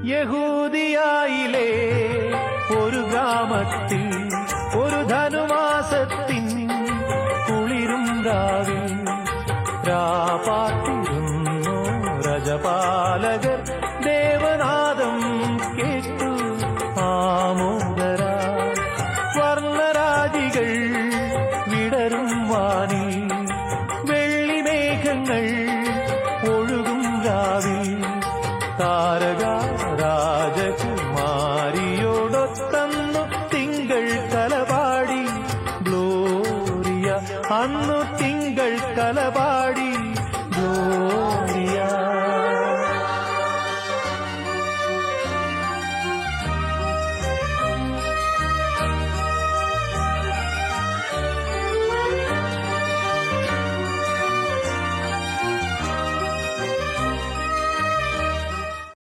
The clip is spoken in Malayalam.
യഹൂദിയായിലെ ഒരു ഗ്രാമത്തിൽ ഒരു ധനുമാസത്തിൻ കുളിരും രാവിൽ രാപാർത്തിരുന്നു രജപാലകർ ദേവനാദം കേട്ടു ആമോദരാ സ്വർണരാജികൾ വിടരും വാനി വെള്ളിമേഘങ്ങൾ ഒഴുകും രാവിൽ താരക രാജകുമാരിയോടൊത്തന്നു തിങ്കൾ കലപാടി ഗ്ലോറിയ അന്നു തിങ്കൾ കലപാടി